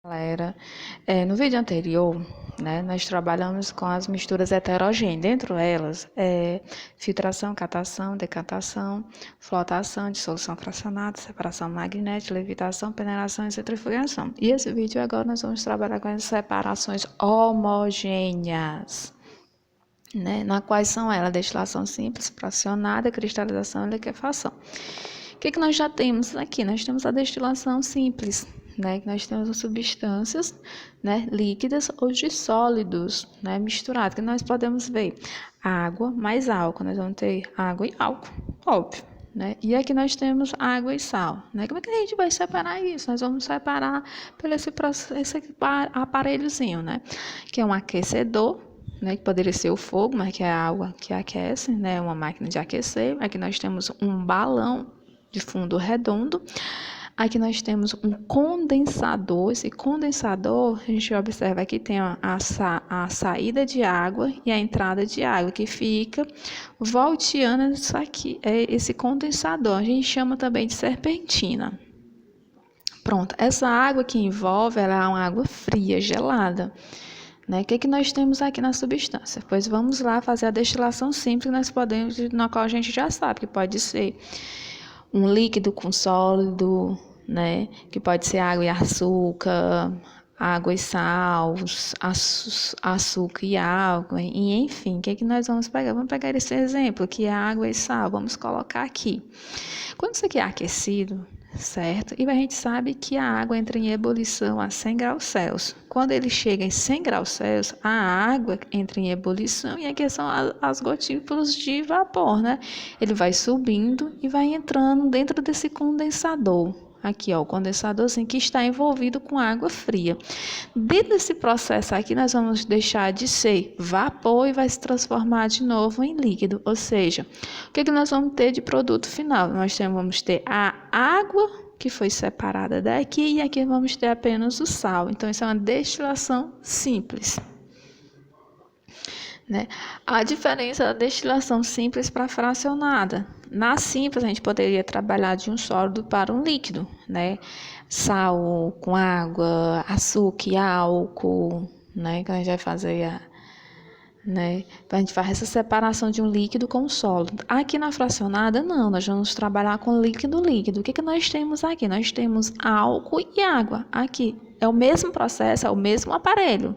Galera, no vídeo anterior, né, nós trabalhamos com as misturas heterogêneas, dentro elas, filtração, catação, decantação, flotação, dissolução fracionada, separação magnética, levitação, peneiração e centrifugação. E esse vídeo agora nós vamos trabalhar com as separações homogêneas, né, na quais são elas destilação simples, fracionada, cristalização e liquefação. O que nós já temos aqui? Nós temos a destilação simples, né, que nós temos as substâncias, né, líquidas ou de sólidos, né, misturados, que nós podemos ver água mais álcool, nós vamos ter água e álcool, óbvio, né, e aqui nós temos água e sal, né, como é que a gente vai separar isso? Nós vamos separar pelo esse aparelhozinho, né, que é um aquecedor, né, que poderia ser o fogo, mas que é a água que aquece, né, uma máquina de aquecer. Aqui nós temos um balão de fundo redondo. Aqui nós temos um condensador. Esse condensador, a gente observa que tem a saída de água e a entrada de água, que fica volteando isso aqui, esse condensador. A gente chama também de serpentina. Pronto, essa água que envolve, ela é uma água fria, gelada. Né? O que nós temos aqui na substância? Pois vamos lá fazer a destilação simples, nós podemos, na qual a gente já sabe que pode ser um líquido com sólido, né? Que pode ser água e açúcar, água e sal, açúcar e água, e enfim, o que nós vamos pegar? Vamos pegar esse exemplo, que é água e sal, vamos colocar aqui. Quando isso aqui é aquecido, certo? E a gente sabe que a água entra em ebulição a 100 graus Celsius. Quando ele chega em 100 graus Celsius, a água entra em ebulição e aqui são as gotículas de vapor, né? Ele vai subindo e vai entrando dentro desse condensador. Aqui, ó, o condensadorzinho que está envolvido com água fria. Dentro desse processo aqui, nós vamos deixar de ser vapor e vai se transformar de novo em líquido. Ou seja, o que nós vamos ter de produto final? Nós vamos ter a água que foi separada daqui e aqui vamos ter apenas o sal. Então, isso é uma destilação simples. Né? A diferença da destilação simples para fracionada. Na simples, a gente poderia trabalhar de um sólido para um líquido, né? Sal com água, açúcar e álcool, né? Que a gente vai fazer, né? A gente faz essa separação de um líquido com um sólido. Aqui na fracionada, não, nós vamos trabalhar com líquido-líquido. O que nós temos aqui? Nós temos álcool e água. Aqui é o mesmo processo, é o mesmo aparelho,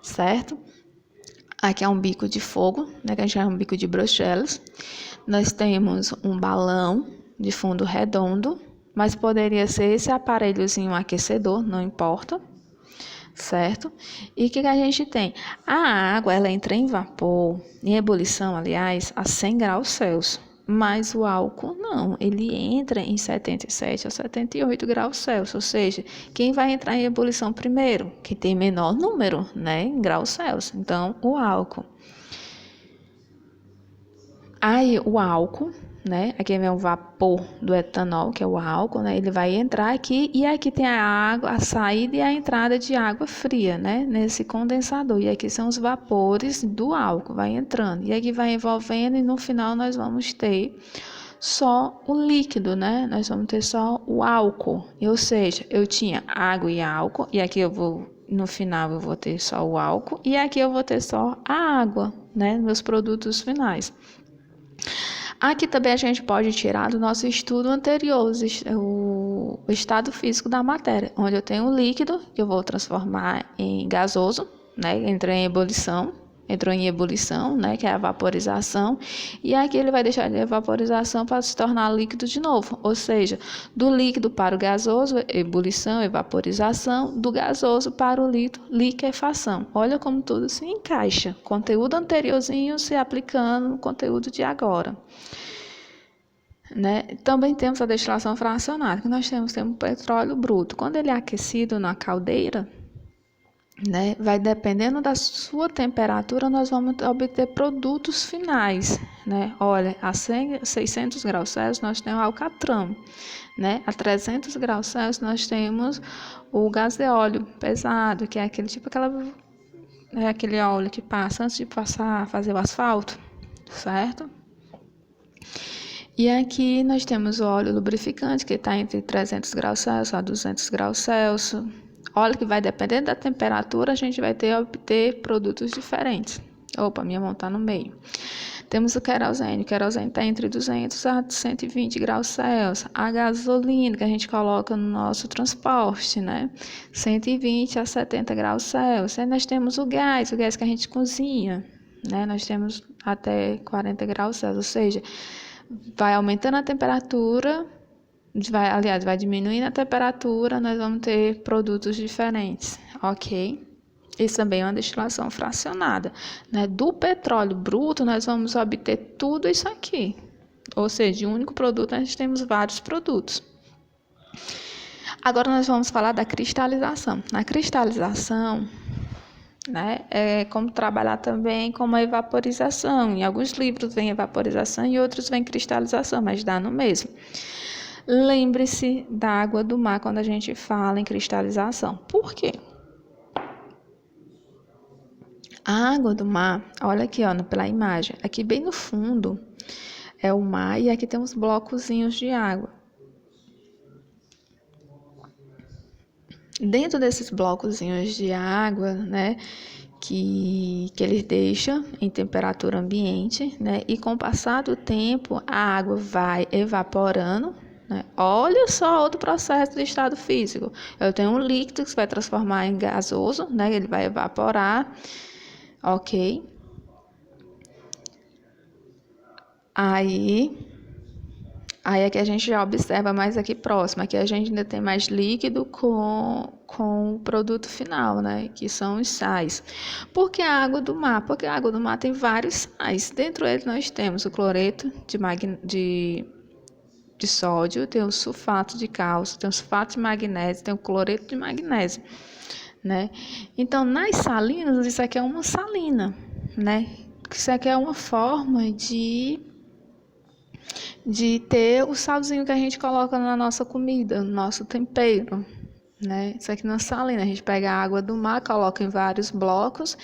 certo? Aqui é um bico de fogo, né, que a gente chama um bico de Bruxelas. Nós temos um balão de fundo redondo, mas poderia ser esse aparelhozinho aquecedor, não importa, certo? E o que a gente tem? A água, ela entra em vapor, em ebulição, aliás, a 100 graus Celsius. Mas o álcool não, ele entra em 77 a 78 graus Celsius, ou seja, quem vai entrar em ebulição primeiro? Quem tem menor número, né, em graus Celsius. Então, o álcool. Aí, o álcool, né, aqui vem o vapor do etanol, que é o álcool, né, ele vai entrar aqui e aqui tem a água, a saída e a entrada de água fria, né, nesse condensador. E aqui são os vapores do álcool, vai entrando. E aqui vai envolvendo e no final nós vamos ter só o líquido, né, nós vamos ter só o álcool. Ou seja, eu tinha água e álcool e aqui no final eu vou ter só o álcool e aqui eu vou ter só a água, né, meus produtos finais. Aqui também a gente pode tirar do nosso estudo anterior o estado físico da matéria, onde eu tenho um líquido que eu vou transformar em gasoso, né? Entrou em ebulição, né? Que é a vaporização, e aqui ele vai deixar de vaporização para se tornar líquido de novo, ou seja, do líquido para o gasoso, ebulição e vaporização, do gasoso para o líquido, liquefação. Olha como tudo se encaixa, conteúdo anteriorzinho se aplicando no conteúdo de agora. Né? Também temos a destilação fracionada, que nós temos petróleo bruto. Quando ele é aquecido na caldeira, né, vai dependendo da sua temperatura, nós vamos obter produtos finais, né? Olha, a 600 graus Celsius nós temos o alcatrão, né? A 300 graus Celsius nós temos o gás de óleo pesado, que é aquele óleo que passa antes de fazer o asfalto, certo? E aqui nós temos o óleo lubrificante, que está entre 300 graus Celsius a 200 graus Celsius. Olha que vai depender da temperatura, a gente vai obter produtos diferentes. Opa, minha mão está no meio. Temos o querosene. O querosene está entre 200 a 120 graus Celsius. A gasolina que a gente coloca no nosso transporte, né? 120 a 70 graus Celsius. Aí nós temos o gás que a gente cozinha, né? Nós temos até 40 graus Celsius. Ou seja, vai aumentando a temperatura, vai diminuindo a temperatura, nós vamos ter produtos diferentes, ok? Isso também é uma destilação fracionada, né? Do petróleo bruto, nós vamos obter tudo isso aqui. Ou seja, de um único produto, nós temos vários produtos. Agora, nós vamos falar da cristalização. Na cristalização, né, é como trabalhar também com a evaporização. Em alguns livros vem evaporização e outros vem cristalização, mas dá no mesmo. Lembre-se da água do mar quando a gente fala em cristalização. Por quê? A água do mar, olha aqui, ó, pela imagem, aqui bem no fundo é o mar e aqui tem uns blocozinhos de água. Dentro desses blocozinhos de água, né, que ele deixa em temperatura ambiente, né, e com o passar do tempo a água vai evaporando, né. Olha só outro processo de estado físico. Eu tenho um líquido que se vai transformar em gasoso, né, ele vai evaporar. Ok. Aí é que a gente já observa mais aqui próximo. Aqui a gente ainda tem mais líquido com o produto final, né? Que são os sais. Por que a água do mar? Porque a água do mar tem vários sais. Dentro dele nós temos o cloreto de sódio, tem o sulfato de cálcio, tem o sulfato de magnésio, tem o cloreto de magnésio, né? Então, nas salinas, isso aqui é uma salina, né? Isso aqui é uma forma de ter o salzinho que a gente coloca na nossa comida, no nosso tempero, né? Isso aqui na salina, a gente pega a água do mar, coloca em vários blocos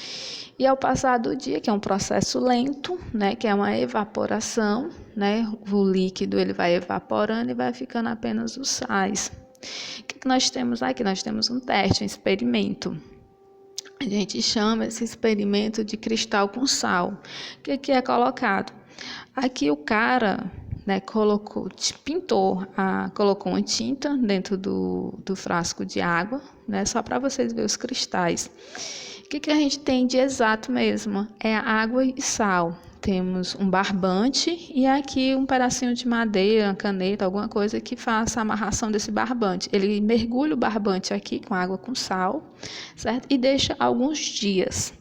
e ao passar do dia, que é um processo lento, né? Que é uma evaporação, né? O líquido ele vai evaporando e vai ficando apenas os sais. O que nós temos aqui? Nós temos um teste, um experimento. A gente chama esse experimento de cristal com sal. O que é colocado? Aqui o cara, né, colocou uma tinta dentro do frasco de água, né, só para vocês verem os cristais. O que a gente tem de exato mesmo? É água e sal. Temos um barbante e aqui um pedacinho de madeira, uma caneta, alguma coisa que faça a amarração desse barbante. Ele mergulha o barbante aqui com água com sal, certo? E deixa alguns dias.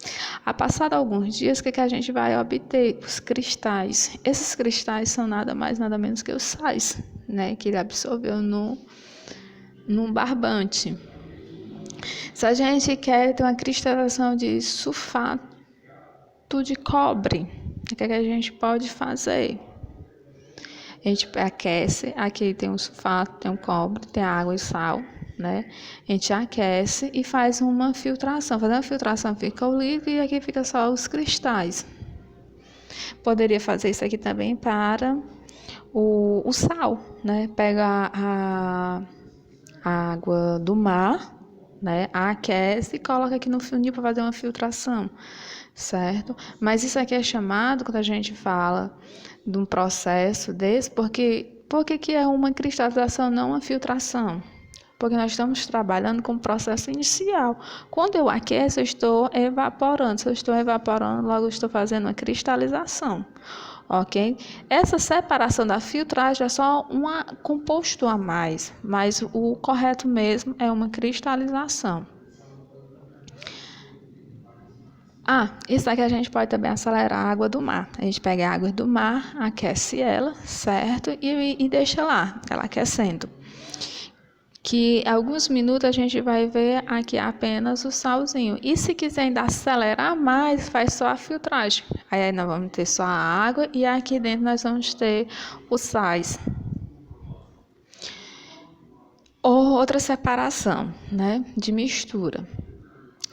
A passar alguns dias, o que a gente vai obter? Os cristais. Esses cristais são nada mais, nada menos que os sais, né? Que ele absorveu num barbante. Se a gente quer ter uma cristalização de sulfato de cobre, o que a gente pode fazer? A gente aquece, aqui tem o sulfato, tem o cobre, tem água e sal, né? A gente aquece e faz uma filtração. Fazendo a filtração fica o líquido e aqui fica só os cristais. Poderia fazer isso aqui também para o sal, né? Pega a água do mar, né? Aquece e coloca aqui no funil para fazer uma filtração, certo? Mas isso aqui é chamado, quando a gente fala de um processo desse, por que é uma cristalização, não uma filtração? Porque nós estamos trabalhando com o processo inicial. Quando eu aqueço, eu estou evaporando. Se eu estou evaporando, logo eu estou fazendo uma cristalização. Ok? Essa separação da filtragem é só um composto a mais, mas o correto mesmo é uma cristalização. Isso aqui a gente pode também acelerar a água do mar. A gente pega a água do mar, aquece ela, certo? E deixa lá, ela aquecendo. Que alguns minutos a gente vai ver aqui apenas o salzinho. E se quiser ainda acelerar mais, faz só a filtragem. Aí nós vamos ter só a água e aqui dentro nós vamos ter os sais. Outra separação, né, de mistura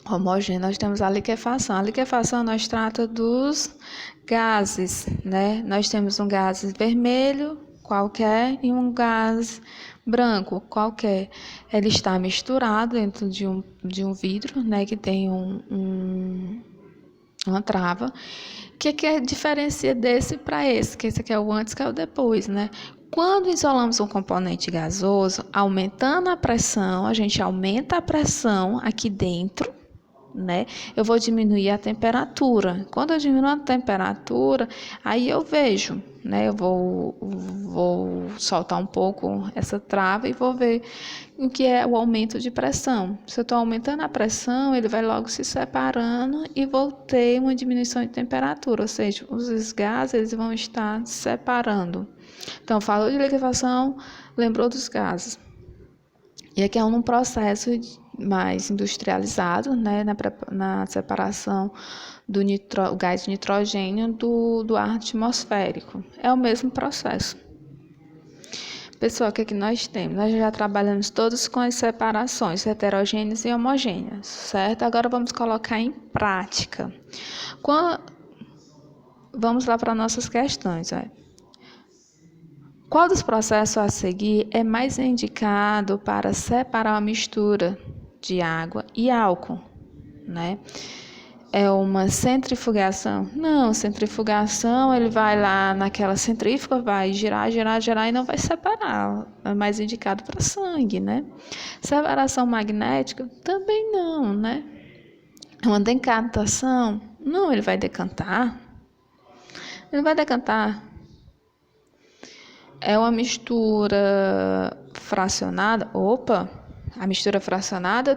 homogênea, nós temos a liquefação. A liquefação nós trata dos gases, né? Nós temos um gás vermelho qualquer e um gás Branco, qualquer, ele está misturado dentro de um vidro, né, que tem uma trava. O que diferencia desse para esse? Que esse aqui é o antes, que é o depois, né? Quando isolamos um componente gasoso, aumentando a pressão, a gente aumenta a pressão aqui dentro, né? Eu vou diminuir a temperatura. Quando eu diminuo a temperatura, aí eu vejo, né? Eu vou soltar um pouco essa trava e vou ver o que é o aumento de pressão. Se eu estou aumentando a pressão, ele vai logo se separando e vou ter uma diminuição de temperatura, ou seja, os gases eles vão estar separando. Então, falou de liquefação, lembrou dos gases. E aqui é um processo mais industrializado, né, na separação do gás de nitrogênio do ar atmosférico. É o mesmo processo. Pessoal, o que é que nós temos? Nós já trabalhamos todos com as separações heterogêneas e homogêneas, certo? Agora vamos colocar em prática. Vamos lá para nossas questões. Qual dos processos a seguir é mais indicado para separar a mistura de água e álcool, né? É uma centrifugação? Não, centrifugação, ele vai lá naquela centrífuga, vai girar, girar, girar e não vai separar. É mais indicado para sangue, né? Separação magnética? Também não, né? Uma decantação? Não, ele vai decantar. Ele vai decantar. É uma mistura fracionada? Opa! A mistura fracionada,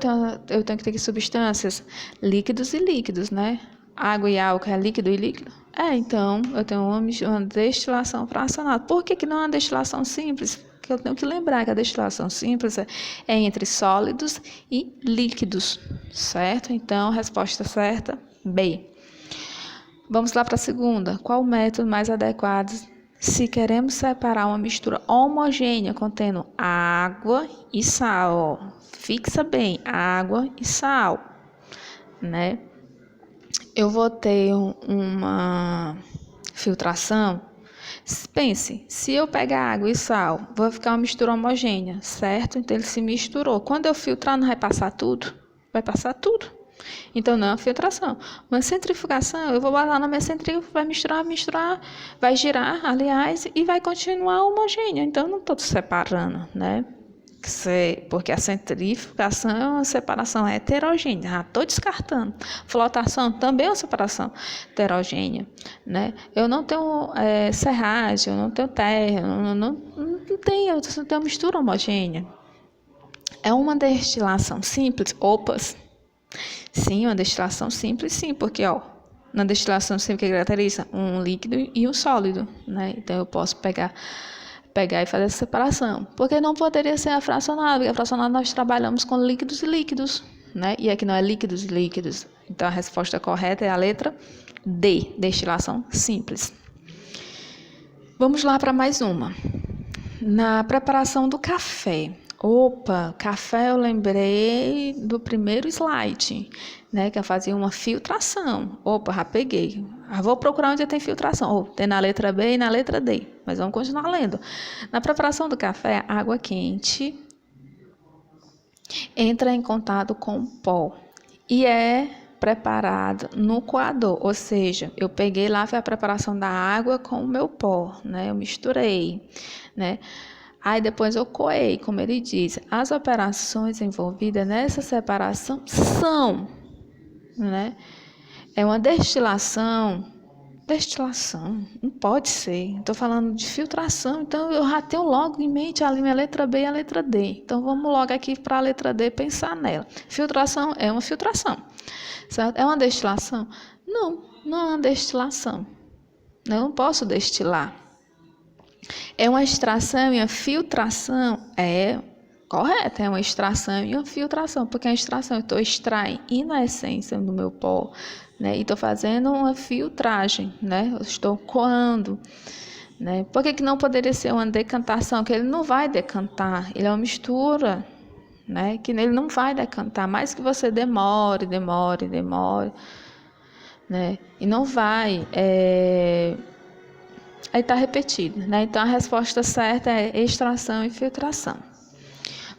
eu tenho que ter substâncias líquidos e líquidos, né? Água e álcool é líquido e líquido? Então, eu tenho uma destilação fracionada. Por que não é uma destilação simples? Porque eu tenho que lembrar que a destilação simples é entre sólidos e líquidos, certo? Então, resposta certa, B. Vamos lá para a segunda. Qual o método mais adequado se queremos separar uma mistura homogênea contendo água e sal? Fixa bem, água e sal, né? Eu vou ter uma filtração. Pense, se eu pegar água e sal, vai ficar uma mistura homogênea, certo? Então ele se misturou. Quando eu filtrar, não vai passar tudo? Vai passar tudo. Então, não é uma filtração. Uma centrifugação, eu vou botar na minha centrífuga, vai misturar, vai girar, aliás, e vai continuar homogênea. Então, eu não estou separando, né? Porque a centrifugação é uma separação heterogênea. Já estou descartando. Flotação também é uma separação heterogênea, né? Eu não tenho serragem, eu não tenho terra, não tenho mistura homogênea. É uma destilação simples? Opas! Sim, uma destilação simples, sim, porque, na destilação simples que caracteriza um líquido e um sólido, né? Então, eu posso pegar e fazer essa separação. Porque não poderia ser a fracionada, porque a fracionada nós trabalhamos com líquidos e líquidos, né? E aqui não é líquidos e líquidos. Então, a resposta correta é a letra D, destilação simples. Vamos lá para mais uma. Na preparação do café. Opa, café eu lembrei do primeiro slide, né? Que eu fazia uma filtração. Opa, já peguei. Vou procurar onde tem filtração. Tem na letra B e na letra D. Mas vamos continuar lendo. Na preparação do café, água quente entra em contato com pó e é preparado no coador. Ou seja, eu peguei lá, foi a preparação da água com o meu pó, né? Eu misturei, né? Aí depois eu coei, como ele diz. As operações envolvidas nessa separação são, né? É uma destilação, não pode ser. Estou falando de filtração, então eu já tenho logo em mente ali minha letra B e a letra D. Então vamos logo aqui para a letra D pensar nela. Filtração é uma filtração, certo? É uma destilação? Não é uma destilação. Eu não posso destilar. É uma extração e uma filtração? É correto, é uma extração e uma filtração, porque a extração eu estou extraindo a essência do meu pó, né? E estou fazendo uma filtragem, né? Eu estou coando, né? Por que não poderia ser uma decantação? Que ele não vai decantar, ele é uma mistura, né? Que ele não vai decantar, mais que você demore, né? E não vai. Aí está repetido, né? Então a resposta certa é extração e filtração.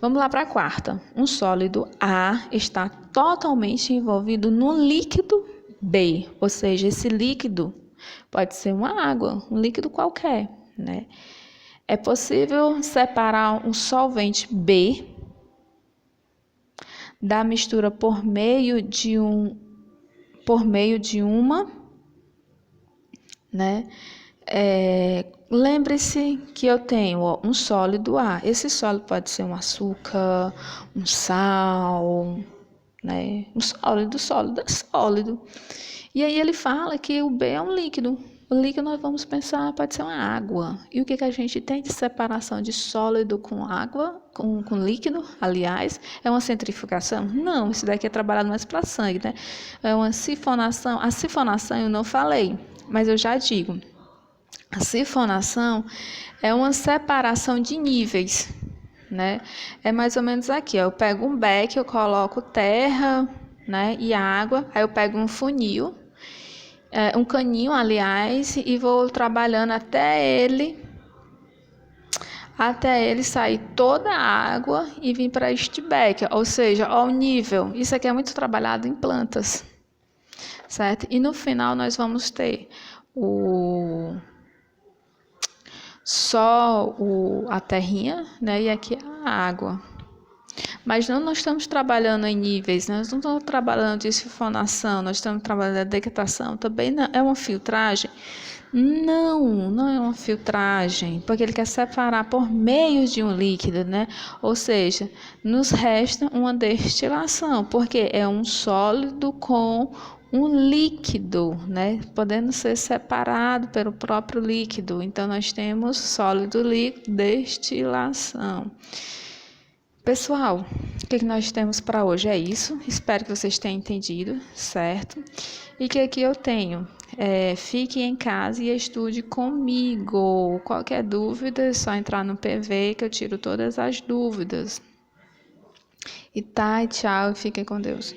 Vamos lá para a quarta. Um sólido A está totalmente envolvido no líquido B, ou seja, esse líquido pode ser uma água, um líquido qualquer, né? É possível separar um solvente B da mistura por meio de uma, né? Lembre-se que eu tenho um sólido A. Esse sólido pode ser um açúcar, um sal, né? Um sólido é sólido. E aí ele fala que o B é um líquido. O líquido nós vamos pensar pode ser uma água. E o que a gente tem de separação de sólido com água, com líquido, aliás, é uma centrifugação? Não, isso daqui é trabalhado mais para sangue, né? É uma sifonação. A sifonação eu não falei, mas eu já digo. A sifonação é uma separação de níveis, né? É mais ou menos aqui, ó. Eu pego um beck, eu coloco terra, né, e água, aí eu pego um funil, um caninho, aliás, e vou trabalhando até ele sair toda a água e vir para este beck, ou seja, ao nível. Isso aqui é muito trabalhado em plantas, certo? E no final nós vamos ter a terrinha, né, e aqui a água. Mas não estamos trabalhando em níveis, né? Nós não estamos trabalhando de sifonação, nós estamos trabalhando de decatação. Também não, é uma filtragem? Não é uma filtragem, porque ele quer separar por meio de um líquido, né? Ou seja, nos resta uma destilação, porque é um sólido com um líquido, né? Podendo ser separado pelo próprio líquido. Então, nós temos sólido, líquido, destilação. Pessoal, o que nós temos para hoje é isso. Espero que vocês tenham entendido, certo? E que aqui eu tenho. Fique em casa e estude comigo. Qualquer dúvida é só entrar no PV que eu tiro todas as dúvidas. E tchau, fiquem com Deus.